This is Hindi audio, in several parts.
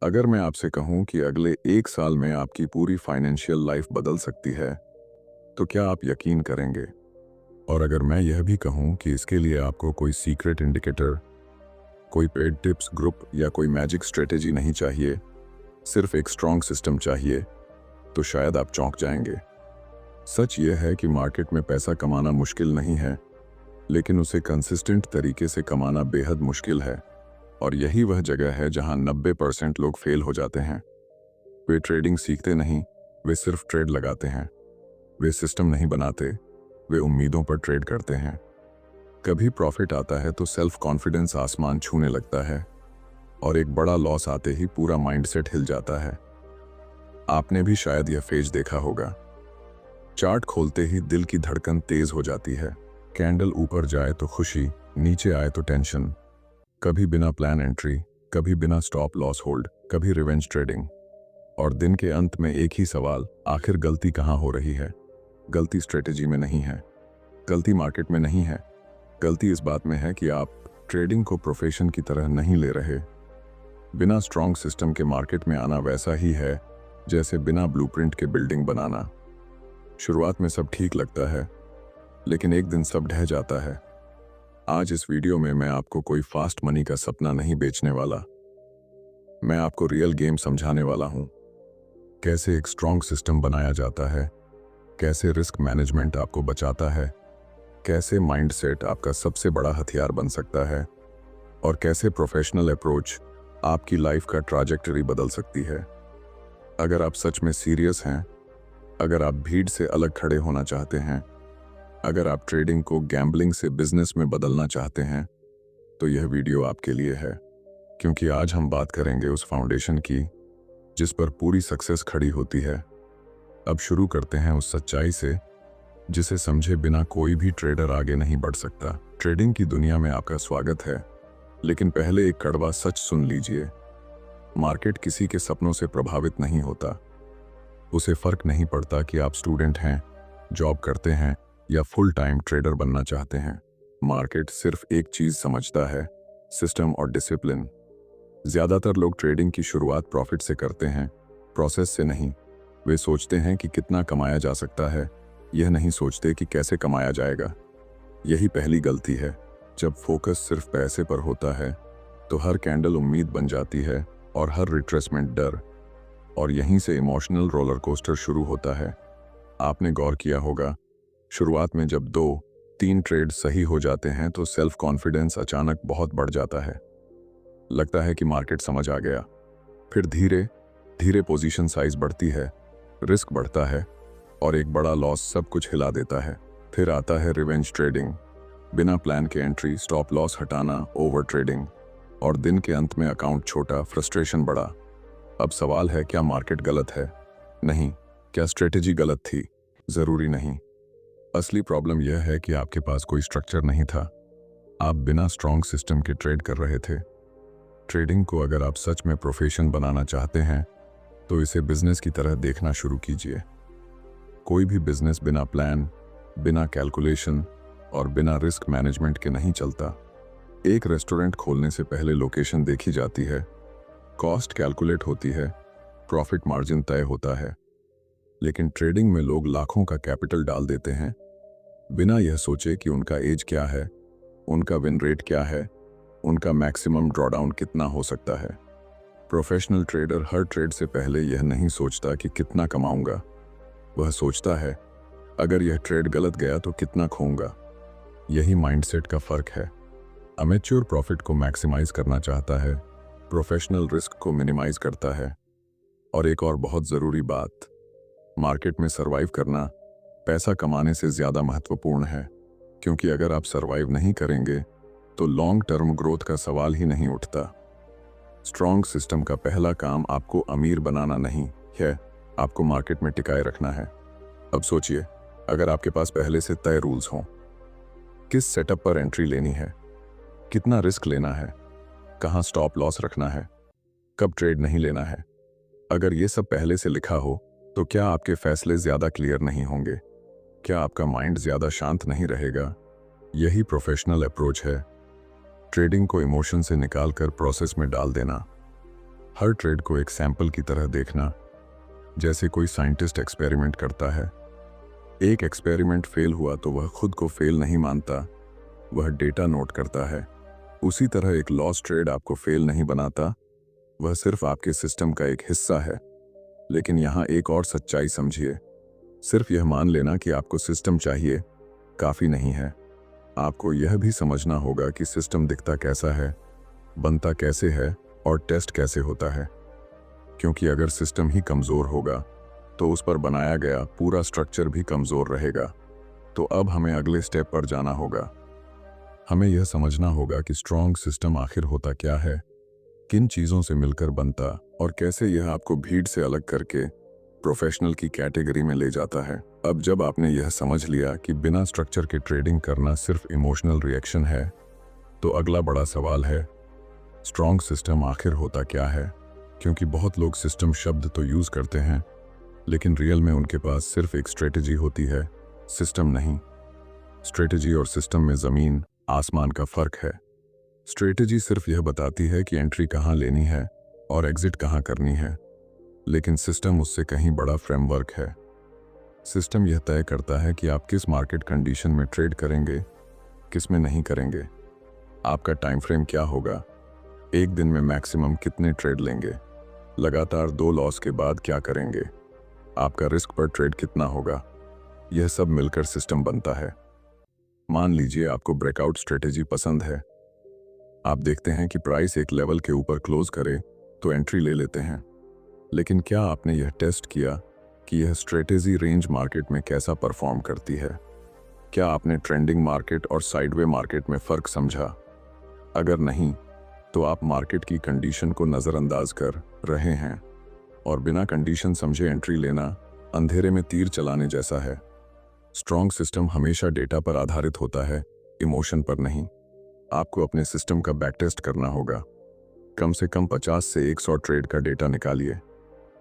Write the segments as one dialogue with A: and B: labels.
A: अगर मैं आपसे कहूं कि अगले 1 साल में आपकी पूरी फाइनेंशियल लाइफ बदल सकती है, तो क्या आप यकीन करेंगे? और अगर मैं यह भी कहूं कि इसके लिए आपको कोई सीक्रेट इंडिकेटर, कोई पेड टिप्स ग्रुप या कोई मैजिक स्ट्रेटेजी नहीं चाहिए, सिर्फ एक स्ट्रॉन्ग सिस्टम चाहिए, तो शायद आप चौंक जाएंगे। सच यह है कि मार्केट में पैसा कमाना मुश्किल नहीं है, लेकिन उसे कंसिस्टेंट तरीके से कमाना बेहद मुश्किल है। और यही वह जगह है जहां 90% लोग फेल हो जाते हैं। वे ट्रेडिंग सीखते नहीं, वे सिर्फ ट्रेड लगाते हैं। वे सिस्टम नहीं बनाते, वे उम्मीदों पर ट्रेड करते हैं। कभी प्रॉफिट आता है तो सेल्फ कॉन्फिडेंस आसमान छूने लगता है, और एक बड़ा लॉस आते ही पूरा माइंडसेट हिल जाता है। आपने भी शायद यह फेज देखा होगा। चार्ट खोलते ही दिल की धड़कन तेज हो जाती है। कैंडल ऊपर जाए तो खुशी, नीचे आए तो टेंशन। कभी बिना प्लान एंट्री, कभी बिना स्टॉप लॉस होल्ड, कभी रिवेंज ट्रेडिंग। और दिन के अंत में एक ही सवाल, आखिर गलती कहाँ हो रही है? गलती स्ट्रेटेजी में नहीं है, गलती मार्केट में नहीं है, गलती इस बात में है कि आप ट्रेडिंग को प्रोफेशन की तरह नहीं ले रहे। बिना स्ट्रॉन्ग सिस्टम के मार्केट में आना वैसा ही है जैसे बिना ब्लूप्रिंट के बिल्डिंग बनाना। शुरुआत में सब ठीक लगता है, लेकिन एक दिन सब ढह जाता है। आज इस वीडियो में मैं आपको कोई फास्ट मनी का सपना नहीं बेचने वाला। मैं आपको रियल गेम समझाने वाला हूं। कैसे एक स्ट्रॉन्ग सिस्टम बनाया जाता है, कैसे रिस्क मैनेजमेंट आपको बचाता है, कैसे माइंडसेट आपका सबसे बड़ा हथियार बन सकता है, और कैसे प्रोफेशनल अप्रोच आपकी लाइफ का ट्रैजेक्टरी बदल सकती है। अगर आप सच में सीरियस हैं, अगर आप भीड़ से अलग खड़े होना चाहते हैं, अगर आप ट्रेडिंग को गैम्बलिंग से बिजनेस में बदलना चाहते हैं, तो यह वीडियो आपके लिए है। क्योंकि आज हम बात करेंगे उस फाउंडेशन की जिस पर पूरी सक्सेस खड़ी होती है। अब शुरू करते हैं उस सच्चाई से जिसे समझे बिना कोई भी ट्रेडर आगे नहीं बढ़ सकता। ट्रेडिंग की दुनिया में आपका स्वागत है, लेकिन पहले एक कड़वा सच सुन लीजिए। मार्केट किसी के सपनों से प्रभावित नहीं होता। उसे फर्क नहीं पड़ता कि आप स्टूडेंट हैं, जॉब करते हैं या फुल टाइम ट्रेडर बनना चाहते हैं। मार्केट सिर्फ एक चीज समझता है, सिस्टम और डिसिप्लिन। ज्यादातर लोग ट्रेडिंग की शुरुआत प्रॉफिट से करते हैं, प्रोसेस से नहीं। वे सोचते हैं कि कितना कमाया जा सकता है, यह नहीं सोचते कि कैसे कमाया जाएगा। यही पहली गलती है। जब फोकस सिर्फ पैसे पर होता है तो हर कैंडल उम्मीद बन जाती है और हर रिट्रेसमेंट डर। और यहीं से इमोशनल रोलर कोस्टर शुरू होता है। आपने गौर किया होगा, शुरुआत में जब 2-3 ट्रेड सही हो जाते हैं तो सेल्फ कॉन्फिडेंस अचानक बहुत बढ़ जाता है। लगता है कि मार्केट समझ आ गया। फिर धीरे धीरे पोजीशन साइज बढ़ती है, रिस्क बढ़ता है, और एक बड़ा लॉस सब कुछ हिला देता है। फिर आता है रिवेंज ट्रेडिंग, बिना प्लान के एंट्री, स्टॉप लॉस हटाना, ओवर ट्रेडिंग, और दिन के अंत में अकाउंट छोटा, फ्रस्ट्रेशन बड़ा। अब सवाल है, क्या मार्केट गलत है? नहीं। क्या स्ट्रेटेजी गलत थी? जरूरी नहीं। असली प्रॉब्लम यह है कि आपके पास कोई स्ट्रक्चर नहीं था। आप बिना स्ट्रॉन्ग सिस्टम के ट्रेड कर रहे थे। ट्रेडिंग को अगर आप सच में प्रोफेशन बनाना चाहते हैं तो इसे बिजनेस की तरह देखना शुरू कीजिए। कोई भी बिजनेस बिना प्लान, बिना कैलकुलेशन और बिना रिस्क मैनेजमेंट के नहीं चलता। एक रेस्टोरेंट खोलने से पहले लोकेशन देखी जाती है, कॉस्ट कैलकुलेट होती है, प्रॉफिट मार्जिन तय होता है। लेकिन ट्रेडिंग में लोग लाखों का कैपिटल डाल देते हैं बिना यह सोचे कि उनका एज क्या है, उनका विन रेट क्या है, उनका मैक्सिमम ड्रॉडाउन कितना हो सकता है। प्रोफेशनल ट्रेडर हर ट्रेड से पहले यह नहीं सोचता कि कितना कमाऊंगा। वह सोचता है, अगर यह ट्रेड गलत गया तो कितना खोऊंगा। यही माइंडसेट का फर्क है। अमेच्योर प्रॉफिट को मैक्सिमाइज करना चाहता है, प्रोफेशनल रिस्क को मिनिमाइज करता है। और एक और बहुत ज़रूरी बात, मार्केट में सरवाइव करना पैसा कमाने से ज़्यादा महत्वपूर्ण है। क्योंकि अगर आप सरवाइव नहीं करेंगे तो लॉन्ग टर्म ग्रोथ का सवाल ही नहीं उठता। स्ट्रॉन्ग सिस्टम का पहला काम आपको अमीर बनाना नहीं है, आपको मार्केट में टिकाए रखना है। अब सोचिए, अगर आपके पास पहले से तय रूल्स हों, किस सेटअप पर एंट्री लेनी है, कितना रिस्क लेना है, कहाँ स्टॉप लॉस रखना है, कब ट्रेड नहीं लेना है, अगर ये सब पहले से लिखा हो तो क्या आपके फैसले ज्यादा क्लियर नहीं होंगे? क्या आपका माइंड ज्यादा शांत नहीं रहेगा? यही प्रोफेशनल अप्रोच है। ट्रेडिंग को इमोशन से निकालकर प्रोसेस में डाल देना। हर ट्रेड को एक सैंपल की तरह देखना, जैसे कोई साइंटिस्ट एक्सपेरिमेंट करता है। एक एक्सपेरिमेंट फेल हुआ तो वह खुद को फेल नहीं मानता, वह डेटा नोट करता है। उसी तरह एक लॉस ट्रेड आपको फेल नहीं बनाता, वह सिर्फ आपके सिस्टम का एक हिस्सा है। लेकिन यहाँ एक और सच्चाई समझिए, सिर्फ यह मान लेना कि आपको सिस्टम चाहिए काफ़ी नहीं है। आपको यह भी समझना होगा कि सिस्टम दिखता कैसा है, बनता कैसे है और टेस्ट कैसे होता है। क्योंकि अगर सिस्टम ही कमज़ोर होगा तो उस पर बनाया गया पूरा स्ट्रक्चर भी कमज़ोर रहेगा। तो अब हमें अगले स्टेप पर जाना होगा। हमें यह समझना होगा कि स्ट्रॉन्ग सिस्टम आखिर होता क्या है, किन चीज़ों से मिलकर बनता और कैसे यह आपको भीड़ से अलग करके प्रोफेशनल की कैटेगरी में ले जाता है। अब जब आपने यह समझ लिया कि बिना स्ट्रक्चर के ट्रेडिंग करना सिर्फ इमोशनल रिएक्शन है, तो अगला बड़ा सवाल है, स्ट्रॉन्ग सिस्टम आखिर होता क्या है? क्योंकि बहुत लोग सिस्टम शब्द तो यूज़ करते हैं, लेकिन रियल में उनके पास सिर्फ एक स्ट्रेटजी होती है, सिस्टम नहीं। स्ट्रेटजी और सिस्टम में ज़मीन आसमान का फ़र्क है। स्ट्रेटजी सिर्फ यह बताती है कि एंट्री कहाँ लेनी है और एग्जिट कहाँ करनी है, लेकिन सिस्टम उससे कहीं बड़ा फ्रेमवर्क है। सिस्टम यह तय करता है कि आप किस मार्केट कंडीशन में ट्रेड करेंगे, किस में नहीं करेंगे, आपका टाइम फ्रेम क्या होगा, एक दिन में मैक्सिमम कितने ट्रेड लेंगे, लगातार 2 लॉस के बाद क्या करेंगे, आपका रिस्क पर ट्रेड कितना होगा। यह सब मिलकर सिस्टम बनता है। मान लीजिए आपको ब्रेकआउट स्ट्रेटेजी पसंद है। आप देखते हैं कि प्राइस एक लेवल के ऊपर क्लोज करे तो एंट्री ले लेते हैं। लेकिन क्या आपने यह टेस्ट किया कि यह स्ट्रेटेजी रेंज मार्केट में कैसा परफॉर्म करती है? क्या आपने ट्रेंडिंग मार्केट और साइडवे मार्केट में फ़र्क समझा? अगर नहीं, तो आप मार्केट की कंडीशन को नज़रअंदाज कर रहे हैं और बिना कंडीशन समझे एंट्री लेना अंधेरे में तीर चलाने जैसा है। स्ट्रॉन्ग सिस्टम हमेशा डेटा पर आधारित होता है, इमोशन पर नहीं। आपको अपने सिस्टम का बैक टेस्ट करना होगा। कम से कम 50 से 100 ट्रेड का डेटा निकालिए।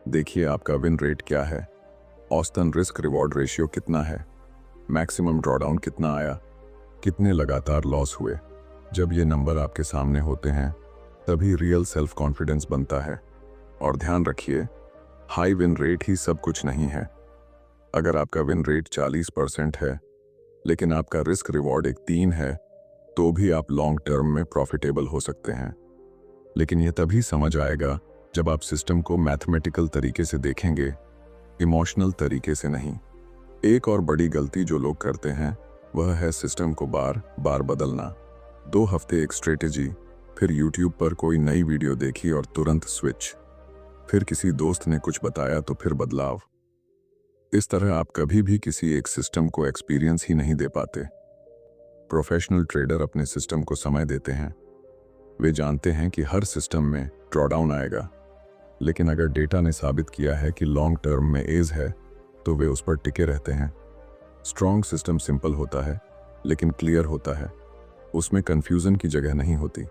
A: देखिए आपका विन रेट क्या है, औसतन रिस्क रिवॉर्ड रेशियो कितना है, मैक्सिमम ड्रॉडाउन कितना आया, कितने लगातार लॉस हुए। जब ये नंबर आपके सामने होते हैं तभी रियल सेल्फ कॉन्फिडेंस बनता है। और ध्यान रखिए, हाई विन रेट ही सब कुछ नहीं है। अगर आपका विन रेट 40% है लेकिन आपका रिस्क रिवॉर्ड एक 3 है, तो भी आप लॉन्ग टर्म में प्रॉफिटेबल हो सकते हैं। लेकिन यह तभी समझ आएगा जब आप सिस्टम को मैथमेटिकल तरीके से देखेंगे, इमोशनल तरीके से नहीं। एक और बड़ी गलती जो लोग करते हैं वह है सिस्टम को बार बार बदलना। 2 हफ्ते एक स्ट्रेटेजी, फिर यूट्यूब पर कोई नई वीडियो देखी और तुरंत स्विच, फिर किसी दोस्त ने कुछ बताया तो फिर बदलाव। इस तरह आप कभी भी किसी एक सिस्टम को एक्सपीरियंस ही नहीं दे पाते। प्रोफेशनल ट्रेडर अपने सिस्टम को समय देते हैं। वे जानते हैं कि हर सिस्टम में ड्रॉडाउन आएगा, लेकिन अगर डेटा ने साबित किया है कि लॉन्ग टर्म में एज है तो वे उस पर टिके रहते हैं। स्ट्रॉन्ग सिस्टम सिंपल होता है लेकिन क्लियर होता है। उसमें कंफ्यूजन की जगह नहीं होती।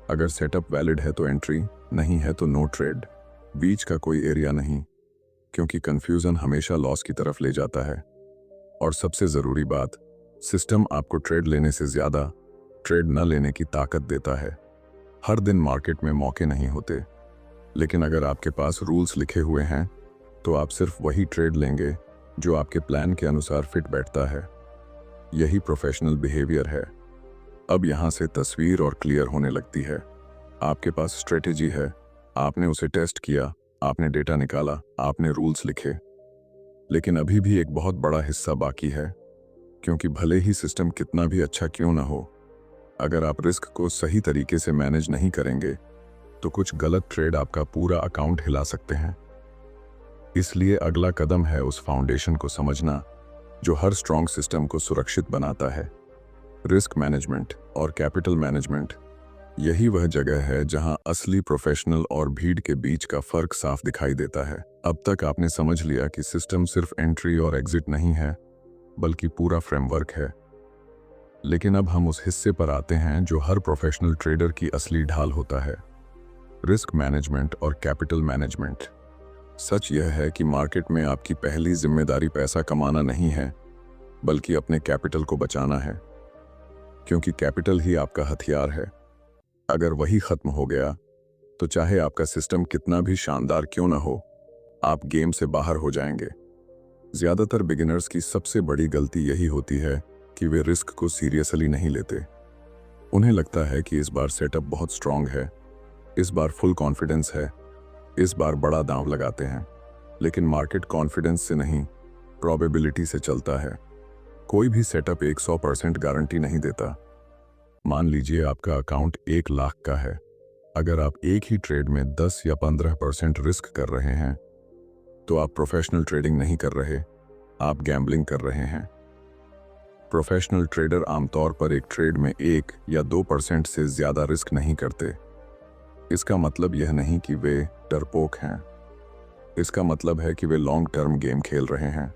A: अगर सेटअप वैलिड है तो एंट्री, नहीं है तो नो ट्रेड। बीच का कोई एरिया नहीं, क्योंकि कंफ्यूजन हमेशा लॉस की तरफ ले जाता है। और सबसे ज़रूरी बात, सिस्टम आपको ट्रेड लेने से ज़्यादा ट्रेड न लेने की ताकत देता है। हर दिन मार्केट में मौके नहीं होते, लेकिन अगर आपके पास रूल्स लिखे हुए हैं तो आप सिर्फ वही ट्रेड लेंगे जो आपके प्लान के अनुसार फिट बैठता है। यही प्रोफेशनल बिहेवियर है। अब यहाँ से तस्वीर और क्लियर होने लगती है। आपके पास स्ट्रेटेजी है, आपने उसे टेस्ट किया, आपने डेटा निकाला, आपने रूल्स लिखे, लेकिन अभी भी एक बहुत बड़ा हिस्सा बाकी है। क्योंकि भले ही सिस्टम कितना भी अच्छा क्यों ना हो, अगर आप रिस्क को सही तरीके से मैनेज नहीं करेंगे तो कुछ गलत ट्रेड आपका पूरा अकाउंट हिला सकते हैं। इसलिए अगला कदम है उस फाउंडेशन को समझना जो हर स्ट्रॉन्ग सिस्टम को सुरक्षित बनाता है। रिस्क मैनेजमेंट और कैपिटल मैनेजमेंट। यही वह जगह है जहां असली प्रोफेशनल और भीड़ के बीच का फर्क साफ दिखाई देता है। अब तक आपने समझ लिया कि सिस्टम सिर्फ एंट्री और एग्जिट नहीं है, बल्कि पूरा फ्रेमवर्क है। लेकिन अब हम उस हिस्से पर आते हैं जो हर प्रोफेशनल ट्रेडर की असली ढाल होता है, रिस्क मैनेजमेंट और कैपिटल मैनेजमेंट। सच यह है कि मार्केट में आपकी पहली जिम्मेदारी पैसा कमाना नहीं है, बल्कि अपने कैपिटल को बचाना है। क्योंकि कैपिटल ही आपका हथियार है। अगर वही खत्म हो गया तो चाहे आपका सिस्टम कितना भी शानदार क्यों ना हो, आप गेम से बाहर हो जाएंगे। ज्यादातर बिगिनर्स की सबसे बड़ी गलती यही होती है कि वे रिस्क को सीरियसली नहीं लेते। उन्हें लगता है कि इस बार सेटअप बहुत स्ट्रांग है, इस बार फुल कॉन्फिडेंस है, इस बार बड़ा दांव लगाते हैं। लेकिन मार्केट कॉन्फिडेंस से नहीं, प्रोबेबिलिटी से चलता है। कोई भी सेटअप 100% गारंटी नहीं देता। मान लीजिए आपका अकाउंट 1 लाख का है। अगर आप एक ही ट्रेड में 10 या 15% रिस्क कर रहे हैं, तो आप प्रोफेशनल ट्रेडिंग नहीं कर रहे, आप गैम्बलिंग कर रहे हैं। प्रोफेशनल ट्रेडर आमतौर पर एक ट्रेड में 1 या 2% से ज्यादा रिस्क नहीं करते। इसका मतलब यह नहीं कि वे डरपोक हैं, इसका मतलब है कि वे लॉन्ग टर्म गेम खेल रहे हैं।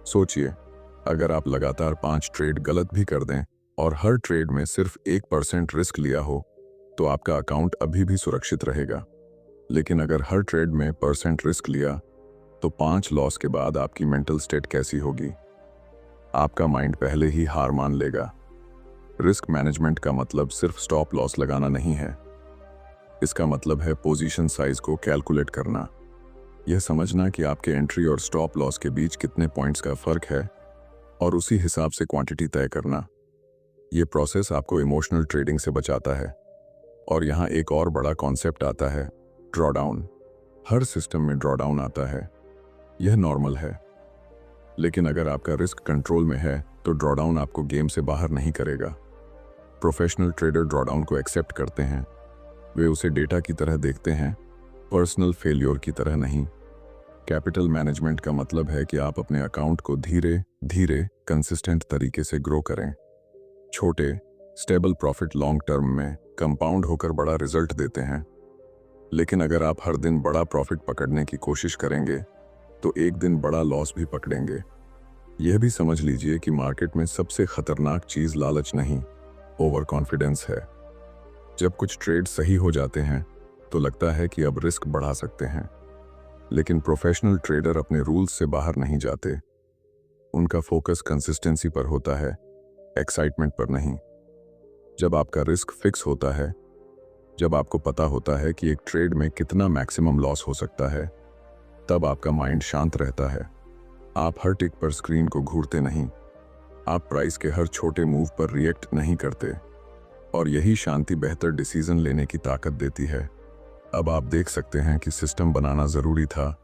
A: सोचिए, अगर आप लगातार 5 ट्रेड गलत भी कर दें और हर ट्रेड में सिर्फ 1% रिस्क लिया हो, तो आपका अकाउंट अभी भी सुरक्षित रहेगा। लेकिन अगर हर ट्रेड में % रिस्क लिया, तो 5 लॉस के बाद आपकी मेंटल स्टेट कैसी होगी? आपका माइंड पहले ही हार मान लेगा। रिस्क मैनेजमेंट का मतलब सिर्फ स्टॉप लॉस लगाना नहीं है। इसका मतलब है पोजीशन साइज को कैलकुलेट करना, यह समझना कि आपके एंट्री और स्टॉप लॉस के बीच कितने पॉइंट्स का फर्क है और उसी हिसाब से क्वांटिटी तय करना। यह प्रोसेस आपको इमोशनल ट्रेडिंग से बचाता है। और यहाँ एक और बड़ा कॉन्सेप्ट आता है, ड्रॉडाउन। हर सिस्टम में ड्रॉडाउन आता है, यह नॉर्मल है। लेकिन अगर आपका रिस्क कंट्रोल में है, तो ड्रॉडाउन आपको गेम से बाहर नहीं करेगा। प्रोफेशनल ट्रेडर ड्रॉडाउन को एक्सेप्ट करते हैं। वे उसे डेटा की तरह देखते हैं, पर्सनल फेल्योर की तरह नहीं। कैपिटल मैनेजमेंट का मतलब है कि आप अपने अकाउंट को धीरे धीरे कंसिस्टेंट तरीके से ग्रो करें। छोटे स्टेबल प्रॉफिट लॉन्ग टर्म में कंपाउंड होकर बड़ा रिजल्ट देते हैं। लेकिन अगर आप हर दिन बड़ा प्रॉफिट पकड़ने की कोशिश करेंगे, तो एक दिन बड़ा लॉस भी पकड़ेंगे। यह भी समझ लीजिए कि मार्केट में सबसे खतरनाक चीज लालच नहीं, ओवर कॉन्फिडेंस है। जब कुछ ट्रेड सही हो जाते हैं, तो लगता है कि अब रिस्क बढ़ा सकते हैं। लेकिन प्रोफेशनल ट्रेडर अपने रूल्स से बाहर नहीं जाते। उनका फोकस कंसिस्टेंसी पर होता है, एक्साइटमेंट पर नहीं। जब आपका रिस्क फिक्स होता है, जब आपको पता होता है कि एक ट्रेड में कितना मैक्सिमम लॉस हो सकता है, तब आपका माइंड शांत रहता है। आप हर टिक पर स्क्रीन को घूरते नहीं, आप प्राइस के हर छोटे मूव पर रिएक्ट नहीं करते। और यही शांति बेहतर डिसीजन लेने की ताकत देती है। अब आप देख सकते हैं कि सिस्टम बनाना जरूरी था,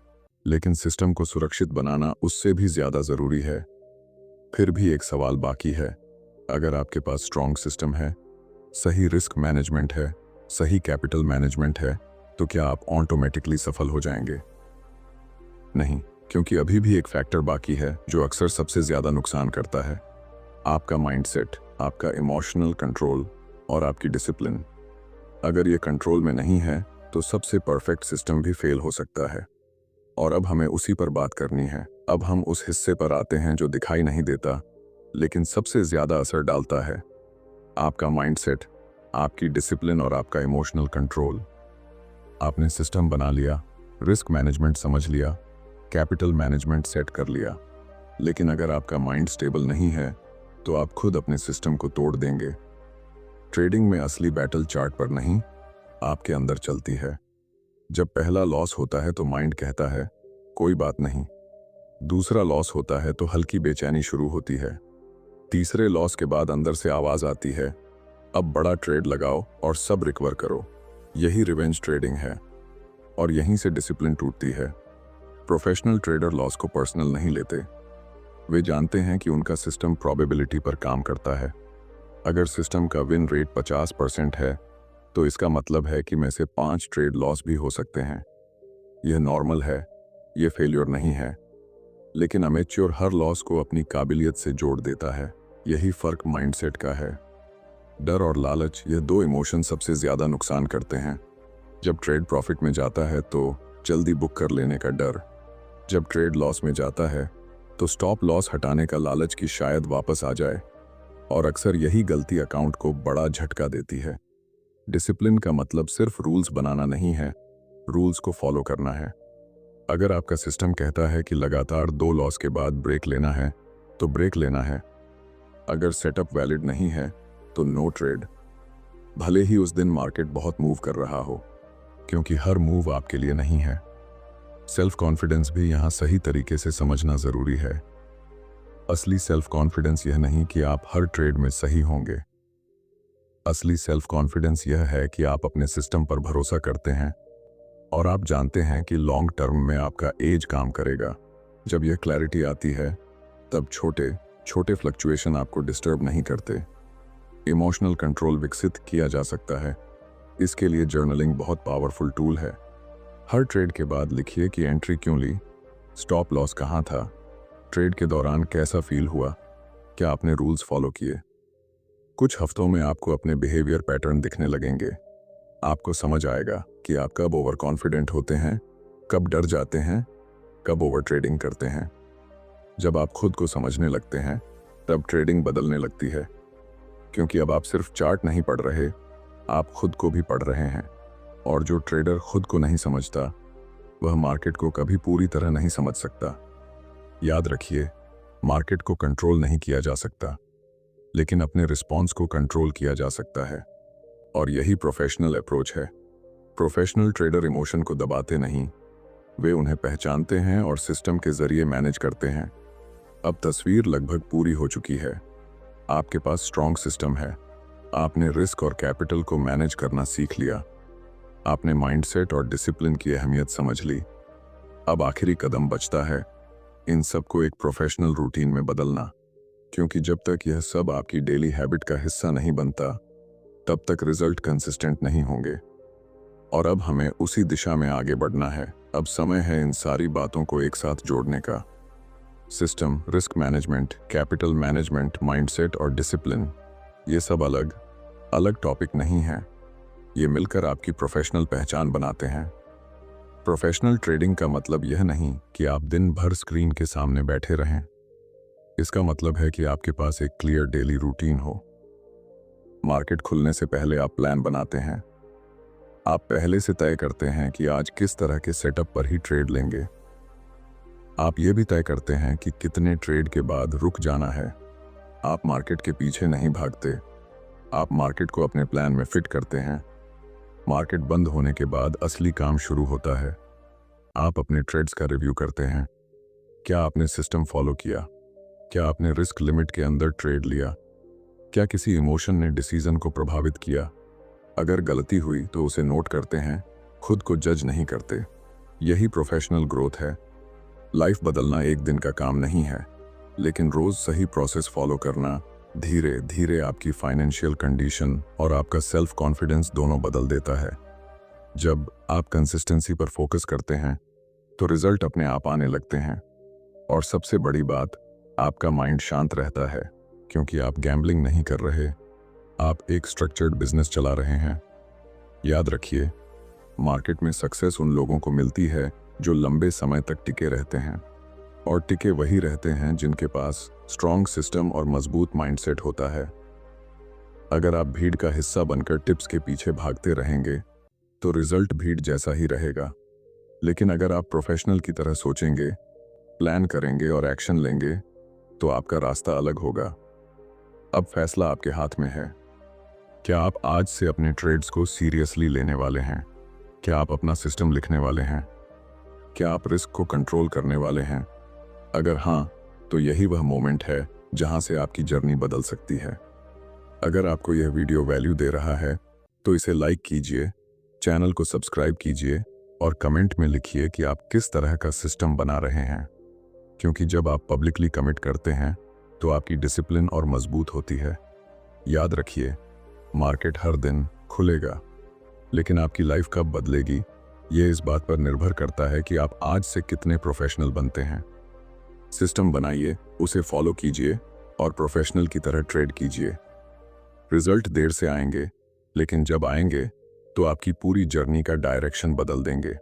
A: लेकिन सिस्टम को सुरक्षित बनाना उससे भी ज्यादा जरूरी है। फिर भी एक सवाल बाकी है। अगर आपके पास स्ट्रॉन्ग सिस्टम है, सही रिस्क मैनेजमेंट है, सही कैपिटल मैनेजमेंट है, तो क्या आप ऑटोमेटिकली सफल हो जाएंगे? नहीं, क्योंकि अभी भी एक फैक्टर बाकी है जो अक्सर सबसे ज्यादा नुकसान करता है। आपका माइंडसेट, आपका इमोशनल कंट्रोल और आपकी डिसिप्लिन। अगर ये कंट्रोल में नहीं है, तो सबसे परफेक्ट सिस्टम भी फेल हो सकता है। और अब हमें उसी पर बात करनी है। अब हम उस हिस्से पर आते हैं जो दिखाई नहीं देता, लेकिन सबसे ज्यादा असर डालता है। आपका माइंडसेट, आपकी डिसिप्लिन और आपका इमोशनल कंट्रोल। आपने सिस्टम बना लिया, रिस्क मैनेजमेंट समझ लिया, कैपिटल मैनेजमेंट सेट कर लिया, लेकिन अगर आपका माइंड स्टेबल नहीं है, तो आप खुद अपने सिस्टम को तोड़ देंगे। ट्रेडिंग में असली बैटल चार्ट पर नहीं, आपके अंदर चलती है। जब पहला लॉस होता है तो माइंड कहता है कोई बात नहीं। दूसरा लॉस होता है तो हल्की बेचैनी शुरू होती है। तीसरे लॉस के बाद अंदर से आवाज आती है, अब बड़ा ट्रेड लगाओ और सब रिकवर करो। यही रिवेंज ट्रेडिंग है और यहीं से डिसिप्लिन टूटती है। प्रोफेशनल ट्रेडर लॉस को पर्सनल नहीं लेते। वे जानते हैं कि उनका सिस्टम प्रोबेबिलिटी पर काम करता है। अगर सिस्टम का विन रेट 50% है, तो इसका मतलब है कि में से 5 ट्रेड लॉस भी हो सकते हैं। यह नॉर्मल है, यह फेल्योर नहीं है। लेकिन अमेच्योर हर लॉस को अपनी काबिलियत से जोड़ देता है। यही फर्क माइंडसेट का है। डर और लालच, यह 2 इमोशन सबसे ज्यादा नुकसान करते हैं। जब ट्रेड प्रॉफिट में जाता है तो जल्दी बुक कर लेने का डर, जब ट्रेड लॉस में जाता है तो स्टॉप लॉस हटाने का लालच कि शायद वापस आ जाए। और अक्सर यही गलती अकाउंट को बड़ा झटका देती है। डिसिप्लिन का मतलब सिर्फ रूल्स बनाना नहीं है, रूल्स को फॉलो करना है। अगर आपका सिस्टम कहता है कि लगातार 2 लॉस के बाद ब्रेक लेना है, तो ब्रेक लेना है। अगर सेटअप वैलिड नहीं है, तो नो ट्रेड, भले ही उस दिन मार्केट बहुत मूव कर रहा हो। क्योंकि हर मूव आपके लिए नहीं है। सेल्फ कॉन्फिडेंस भी यहाँ सही तरीके से समझना जरूरी है। असली सेल्फ कॉन्फिडेंस यह नहीं कि आप हर ट्रेड में सही होंगे। असली सेल्फ कॉन्फिडेंस यह है कि आप अपने सिस्टम पर भरोसा करते हैं और आप जानते हैं कि लॉन्ग टर्म में आपका एज काम करेगा। जब यह क्लैरिटी आती है तब छोटे छोटे फ्लक्चुएशन आपको डिस्टर्ब नहीं करते। इमोशनल कंट्रोल विकसित किया जा सकता है। इसके लिए जर्नलिंग बहुत पावरफुल टूल है। हर ट्रेड के बाद लिखिए कि एंट्री क्यों ली, स्टॉप लॉस कहाँ था, ट्रेड के दौरान कैसा फील हुआ, क्या आपने रूल्स फॉलो किए। कुछ हफ्तों में आपको अपने बिहेवियर पैटर्न दिखने लगेंगे। आपको समझ आएगा कि आप कब ओवर कॉन्फिडेंट होते हैं, कब डर जाते हैं, कब ओवर ट्रेडिंग करते हैं। जब आप खुद को समझने लगते हैं तब ट्रेडिंग बदलने लगती है, क्योंकि अब आप सिर्फ चार्ट नहीं पढ़ रहे, आप खुद को भी पढ़ रहे हैं। और जो ट्रेडर खुद को नहीं समझता वह मार्केट को कभी पूरी तरह नहीं समझ सकता। याद रखिए, मार्केट को कंट्रोल नहीं किया जा सकता, लेकिन अपने रिस्पॉन्स को कंट्रोल किया जा सकता है। और यही प्रोफेशनल अप्रोच है। प्रोफेशनल ट्रेडर इमोशन को दबाते नहीं, वे उन्हें पहचानते हैं और सिस्टम के जरिए मैनेज करते हैं। अब तस्वीर लगभग पूरी हो चुकी है। आपके पास स्ट्रॉन्ग सिस्टम है। आपने रिस्क और कैपिटल को मैनेज करना सीख लिया। आपने माइंडसेट और डिसिप्लिन की अहमियत समझ ली। अब आखिरी कदम बचता है इन सबको एक प्रोफेशनल रूटीन में बदलना, क्योंकि जब तक यह सब आपकी डेली हैबिट का हिस्सा नहीं बनता तब तक रिजल्ट कंसिस्टेंट नहीं होंगे। और अब हमें उसी दिशा में आगे बढ़ना है। अब समय है इन सारी बातों को एक साथ जोड़ने का। System, risk management, capital management, mindset और डिसिप्लिन, ये सब अलग अलग टॉपिक नहीं हैं। ये मिलकर आपकी प्रोफेशनल पहचान बनाते हैं। प्रोफेशनल ट्रेडिंग का मतलब यह नहीं कि आप दिन भर स्क्रीन के सामने बैठे रहें। इसका मतलब है कि आपके पास एक क्लियर डेली रूटीन हो। मार्केट खुलने से पहले आप प्लान बनाते हैं। आप पहले से तय करते हैं कि आज किस तरह के सेटअप पर ही ट्रेड लेंगे। आप ये भी तय करते हैं कि कितने ट्रेड के बाद रुक जाना है। आप मार्केट के पीछे नहीं भागते, आप मार्केट को अपने प्लान में फिट करते हैं। मार्केट बंद होने के बाद असली काम शुरू होता है। आप अपने ट्रेड्स का रिव्यू करते हैं। क्या आपने सिस्टम फॉलो किया? क्या आपने रिस्क लिमिट के अंदर ट्रेड लिया? क्या किसी इमोशन ने डिसीजन को प्रभावित किया? अगर गलती हुई तो उसे नोट करते हैं, खुद को जज नहीं करते। यही प्रोफेशनल ग्रोथ है। लाइफ बदलना एक दिन का काम नहीं है, लेकिन रोज सही प्रोसेस फॉलो करना धीरे धीरे आपकी फाइनेंशियल कंडीशन और आपका सेल्फ कॉन्फिडेंस दोनों बदल देता है। जब आप कंसिस्टेंसी पर फोकस करते हैं तो रिजल्ट अपने आप आने लगते हैं। और सबसे बड़ी बात, आपका माइंड शांत रहता है, क्योंकि आप गैम्बलिंग नहीं कर रहे, आप एक स्ट्रक्चर्ड बिजनेस चला रहे हैं। याद रखिए, मार्केट में सक्सेस उन लोगों को मिलती है जो लंबे समय तक टिके रहते हैं, और टिके वही रहते हैं जिनके पास स्ट्रॉन्ग सिस्टम और मजबूत माइंडसेट होता है। अगर आप भीड़ का हिस्सा बनकर टिप्स के पीछे भागते रहेंगे तो रिजल्ट भीड़ जैसा ही रहेगा। लेकिन अगर आप प्रोफेशनल की तरह सोचेंगे, प्लान करेंगे और एक्शन लेंगे तो आपका रास्ता अलग होगा। अब फैसला आपके हाथ में है। क्या आप आज से अपने ट्रेड्स को सीरियसली लेने वाले हैं? क्या आप अपना सिस्टम लिखने वाले हैं? क्या आप रिस्क को कंट्रोल करने वाले हैं? अगर हाँ, तो यही वह मोमेंट है जहां से आपकी जर्नी बदल सकती है। अगर आपको यह वीडियो वैल्यू दे रहा है तो इसे लाइक कीजिए, चैनल को सब्सक्राइब कीजिए और कमेंट में लिखिए कि आप किस तरह का सिस्टम बना रहे हैं। क्योंकि जब आप पब्लिकली कमिट करते हैं तो आपकी डिसिप्लिन और मजबूत होती है। याद रखिए, मार्केट हर दिन खुलेगा, लेकिन आपकी लाइफ कब बदलेगी ये इस बात पर निर्भर करता है कि आप आज से कितने प्रोफेशनल बनते हैं। सिस्टम बनाइए, उसे फॉलो कीजिए और प्रोफेशनल की तरह ट्रेड कीजिए। रिजल्ट देर से आएंगे, लेकिन जब आएंगे तो आपकी पूरी जर्नी का डायरेक्शन बदल देंगे।